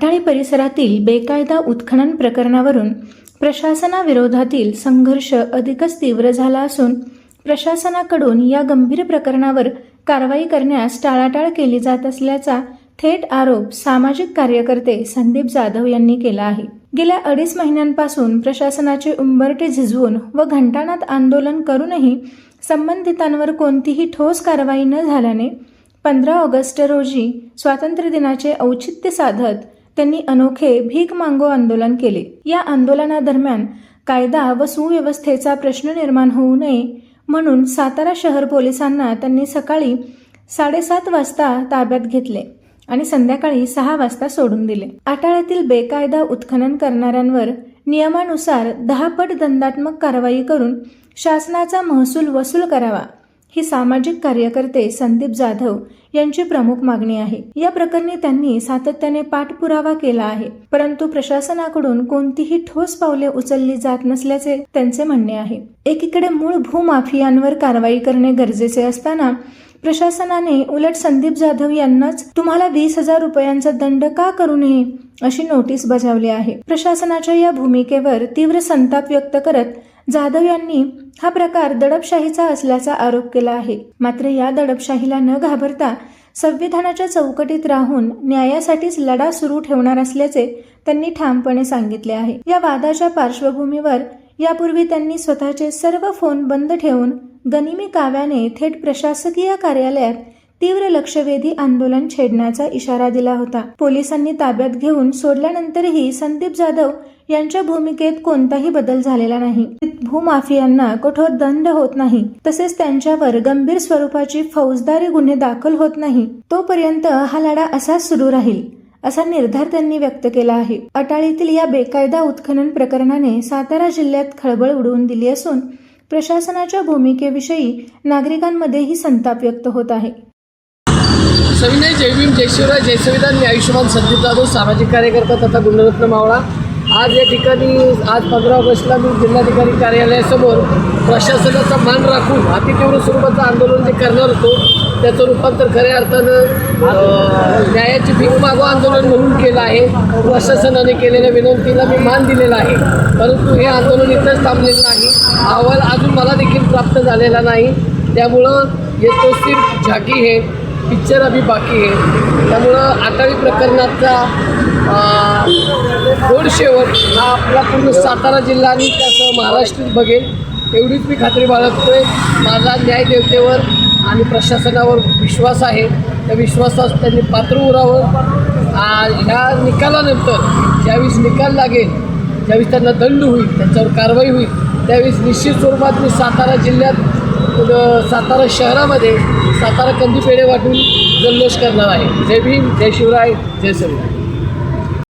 अट्टाळी परिसरातील बेकायदा उत्खनन प्रकरणावरून प्रशासनाविरोधातील संघर्ष अधिकच तीव्र झाला असून प्रशासनाकडून या गंभीर प्रकरणावर कारवाई करण्यास टाळाटाळ केली जात असल्याचा थेट आरोप सामाजिक कार्यकर्ते संदीप जाधव यांनी केला आहे। गेल्या 2.5 महिन्यांपासून प्रशासनाचे उंबरठे झिजवून व घंटानाद आंदोलन करूनही संबंधितांवर कोणतीही ठोस कारवाई न झाल्याने 15 ऑगस्ट रोजी स्वातंत्र्य दिनाचे औचित्य साधत त्यांनी अनोखे भीक मागो आंदोलन केले। या आंदोलनादरम्यान कायदा व सुव्यवस्थेचा प्रश्न निर्माण होऊ नये म्हणून सातारा शहर पोलिसांना त्यांनी सकाळी 7:30 वाजता ताब्यात घेतले आणि संध्याकाळी 6 वाजता सोडून दिले। अटाळ्यातील बेकायदा उत्खनन करणाऱ्यांवर नियमानुसार 10 पट दंडात्मक कारवाई करून शासनाचा महसूल वसूल करावा ही सामाजिक कार्यकर्ते संदीप जाधव यांची प्रमुख मागणी आहे। या प्रकरणी त्यांनी सातत्याने पाठपुरावा केला आहे, परंतु प्रशासनाकडून कोणतीही ठोस पावले उचलली जात नसल्याचे त्यांचे म्हणणे आहे। एकीकडे मूळ भूमाफियांवर कारवाई करणे गरजेचे असताना प्रशासनाने उलट संदीप जाधव यांनाच तुम्हाला 20,000 रुपयांचा दंड का करू नये अशी नोटीस बजावली आहे। प्रशासनाच्या या भूमिकेवर तीव्र संताप व्यक्त करत जाधव यांनी हा प्रकार दडपशाहीचा असल्याचा आरोप केला आहे। मात्र या दडपशाहीला न घाबरता संविधानाच्या चौकटीत राहून न्यायासाठीच लढा सुरू ठेवणार असल्याचे त्यांनी ठामपणे सांगितले आहे। या वादाच्या पार्श्वभूमीवर यापूर्वी त्यांनी स्वतःचे सर्व फोन बंद ठेवून गनिमी काव्याने थेट प्रशासकीय कार्यालयात तीव्र लक्षवेधी आंदोलन छेडण्याचा इशारा दिला होता। पोलिसांनी ताब्यात घेऊन सोडल्यानंतरही संदीप जाधव यांच्या भूमिकेत कोणताही बदल झालेला नाही। भूमाफियांना कठोर दंड होत नाही, तसेच त्यांच्यावर गंभीर स्वरूपाची फौजदारी गुन्हे दाखल होत नाही तोपर्यंत हा लढा असाच सुरू राहील असा निर्धार त्यांनी व्यक्त केला आहे। अटाळीतील या बेकायदा उत्खनन प्रकरणाने सातारा जिल्ह्यात खळबळ उडवून दिली असून प्रशासनाच्या भूमिकेविषयी नागरिकांमध्येही संताप व्यक्त होत आहे। सविनय जय भीम, जय शिवराय, जय संविधान। मी आयुष्यमान संदीप जाधव, सामाजिक कार्यकर्ता तथा गुणरत्न मावळा। आज या ठिकाणी आज 15 ऑगस्टला मी जिल्हाधिकारी कार्यालयासमोर प्रशासनाचा मान राखून अतितीव्र स्वरूपाचं आंदोलन जे करणार होतो त्याचं रूपांतर खऱ्या अर्थानं न्यायाची भीक मागो आंदोलन म्हणून केलं आहे। प्रशासनाने केलेल्या विनंतीला मी मान दिलेला आहे, परंतु हे आंदोलन इथंच थांबलेलं नाही। अहवाल अजून मला देखील प्राप्त झालेला नाही, त्यामुळं ये तो सिर्फ झाकी है, पिक्चर अभी बाकी है। त्यामुळं अटाळी प्रकरणाचा गोड शेवट हा आपला पूर्ण सातारा जिल्हा आणि त्यासह महाराष्ट्र बघेल एवढीच मी खात्री बाळगतोय। माझा न्यायदेवतेवर आणि प्रशासनावर विश्वास आहे, त्या विश्वासास त्यांनी पात्र उरावं। ह्या निकालानंतर ज्यावेळेस निकाल लागेल, ज्यावेळेस त्यांना दंड होईल, त्यांच्यावर कारवाई होईल, त्यावेळेस निश्चित स्वरूपात मी सातारा जिल्ह्यात सातारा शहरामध्ये सातारा कंदी पेढे वाटून जल्लोष करणार आहे। जय भीम, जय शिवराय, जय संविधान।